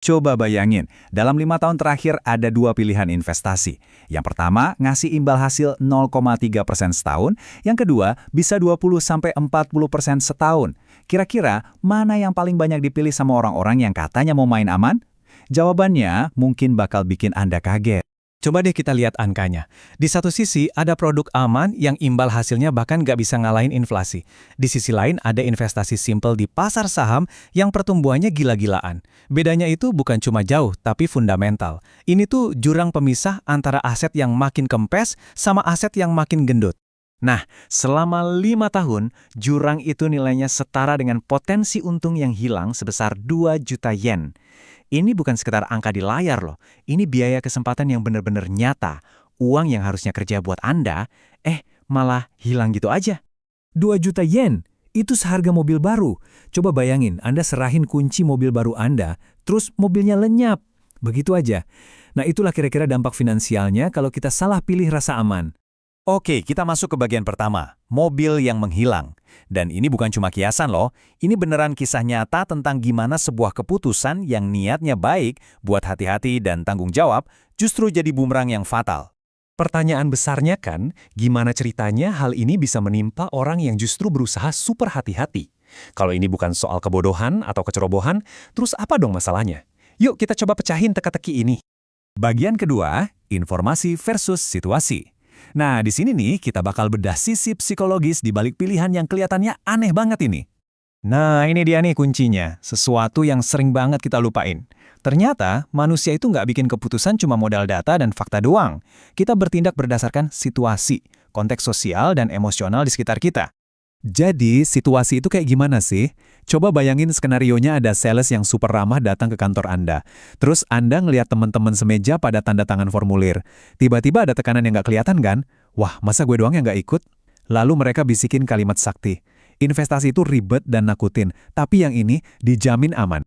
Coba bayangin, dalam 5 tahun terakhir ada dua pilihan investasi. Yang pertama, ngasih imbal hasil 0,3% setahun. Yang kedua, bisa 20-40% setahun. Kira-kira, mana yang paling banyak dipilih sama orang-orang yang katanya mau main aman? Jawabannya mungkin bakal bikin Anda kaget. Coba deh kita lihat angkanya. Di satu sisi, ada produk aman yang imbal hasilnya bahkan nggak bisa ngalahin inflasi. Di sisi lain, ada investasi simpel di pasar saham yang pertumbuhannya gila-gilaan. Bedanya itu bukan cuma jauh, tapi fundamental. Ini tuh jurang pemisah antara aset yang makin kempes sama aset yang makin gendut. Nah, selama 5 tahun, jurang itu nilainya setara dengan potensi untung yang hilang sebesar 2 juta yen. Ini bukan sekedar angka di layar loh, ini biaya kesempatan yang benar-benar nyata. Uang yang harusnya kerja buat Anda, malah hilang gitu aja. 2 juta yen, itu seharga mobil baru. Coba bayangin, Anda serahin kunci mobil baru Anda, terus mobilnya lenyap. Begitu aja. Nah itulah kira-kira dampak finansialnya kalau kita salah pilih rasa aman. Oke, kita masuk ke bagian pertama, mobil yang menghilang. Dan ini bukan cuma kiasan loh, ini beneran kisah nyata tentang gimana sebuah keputusan yang niatnya baik buat hati-hati dan tanggung jawab justru jadi bumerang yang fatal. Pertanyaan besarnya kan, gimana ceritanya hal ini bisa menimpa orang yang justru berusaha super hati-hati? Kalau ini bukan soal kebodohan atau kecerobohan, terus apa dong masalahnya? Yuk kita coba pecahin teka-teki ini. Bagian kedua, informasi versus situasi. Nah, di sini nih kita bakal bedah sisi psikologis di balik pilihan yang kelihatannya aneh banget ini. Nah, ini dia nih kuncinya, sesuatu yang sering banget kita lupain. Ternyata, manusia itu nggak bikin keputusan cuma modal data dan fakta doang. Kita bertindak berdasarkan situasi, konteks sosial dan emosional di sekitar kita. Jadi, situasi itu kayak gimana sih? Coba bayangin skenarionya ada sales yang super ramah datang ke kantor Anda. Terus Anda ngelihat teman-teman semeja pada tanda tangan formulir. Tiba-tiba ada tekanan yang nggak kelihatan kan? Wah, masa gue doang yang nggak ikut? Lalu mereka bisikin kalimat sakti. Investasi itu ribet dan nakutin, tapi yang ini dijamin aman.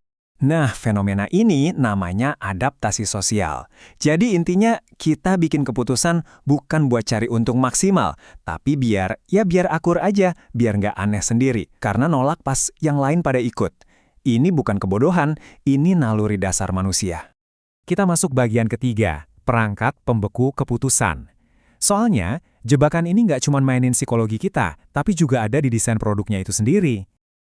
Nah, fenomena ini namanya adaptasi sosial. Jadi intinya kita bikin keputusan bukan buat cari untung maksimal, tapi biar akur aja, biar nggak aneh sendiri, karena nolak pas yang lain pada ikut. Ini bukan kebodohan, ini naluri dasar manusia. Kita masuk bagian ketiga, perangkat pembeku keputusan. Soalnya, jebakan ini nggak cuma mainin psikologi kita, tapi juga ada di desain produknya itu sendiri.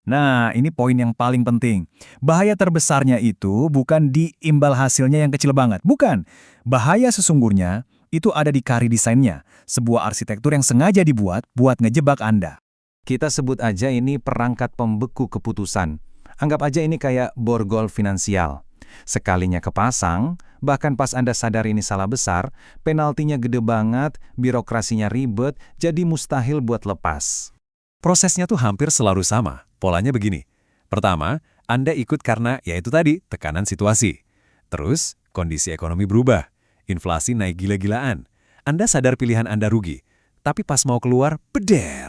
Nah, ini poin yang paling penting. Bahaya terbesarnya itu bukan di imbal hasilnya yang kecil banget. Bukan. Bahaya sesungguhnya itu ada di kari desainnya. Sebuah arsitektur yang sengaja dibuat buat ngejebak Anda. Kita sebut aja ini perangkat pembeku keputusan. Anggap aja ini kayak borgol finansial. Sekalinya kepasang, bahkan pas Anda sadar ini salah besar, penaltinya gede banget, birokrasinya ribet, jadi mustahil buat lepas. Prosesnya tuh hampir selalu sama. Polanya begini. Pertama, Anda ikut karena, yaitu tadi, tekanan situasi. Terus, kondisi ekonomi berubah. Inflasi naik gila-gilaan. Anda sadar pilihan Anda rugi. Tapi pas mau keluar, beder.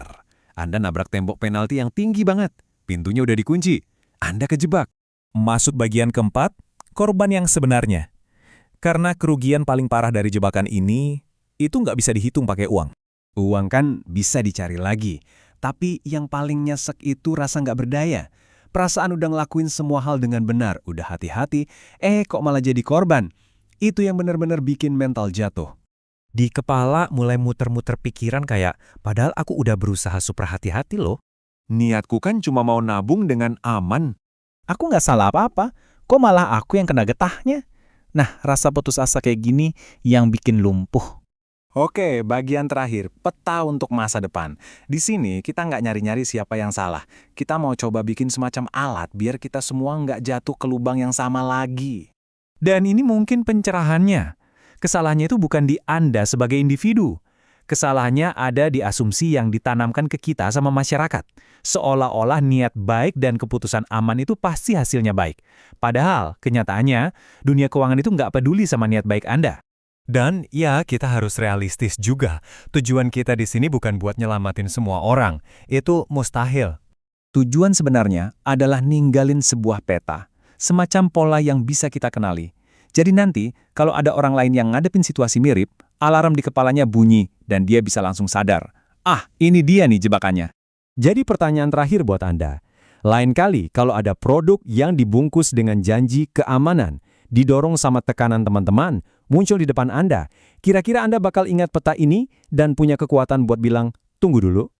Anda nabrak tembok penalti yang tinggi banget. Pintunya udah dikunci. Anda kejebak. Masuk bagian keempat, korban yang sebenarnya. Karena kerugian paling parah dari jebakan ini, itu nggak bisa dihitung pakai uang. Uang kan bisa dicari lagi. Tapi yang paling nyesek itu rasa nggak berdaya. Perasaan udah ngelakuin semua hal dengan benar, udah hati-hati, kok malah jadi korban. Itu yang benar-benar bikin mental jatuh. Di kepala mulai muter-muter pikiran kayak, padahal aku udah berusaha super hati-hati loh. Niatku kan cuma mau nabung dengan aman. Aku nggak salah apa-apa, kok malah aku yang kena getahnya? Nah, rasa putus asa kayak gini yang bikin lumpuh. Oke, bagian terakhir, peta untuk masa depan. Di sini kita nggak nyari-nyari siapa yang salah. Kita mau coba bikin semacam alat biar kita semua nggak jatuh ke lubang yang sama lagi. Dan ini mungkin pencerahannya. Kesalahannya itu bukan di Anda sebagai individu. Kesalahannya ada di asumsi yang ditanamkan ke kita sama masyarakat. Seolah-olah niat baik dan keputusan aman itu pasti hasilnya baik. Padahal, kenyataannya, dunia keuangan itu nggak peduli sama niat baik Anda. Dan ya, kita harus realistis juga. Tujuan kita di sini bukan buat nyelamatin semua orang. Itu mustahil. Tujuan sebenarnya adalah ninggalin sebuah peta, semacam pola yang bisa kita kenali. Jadi nanti, kalau ada orang lain yang ngadepin situasi mirip, alarm di kepalanya bunyi dan dia bisa langsung sadar. Ah, ini dia nih jebakannya. Jadi pertanyaan terakhir buat Anda. Lain kali kalau ada produk yang dibungkus dengan janji keamanan, didorong sama tekanan teman-teman, muncul di depan Anda, kira-kira Anda bakal ingat peta ini dan punya kekuatan buat bilang, tunggu dulu,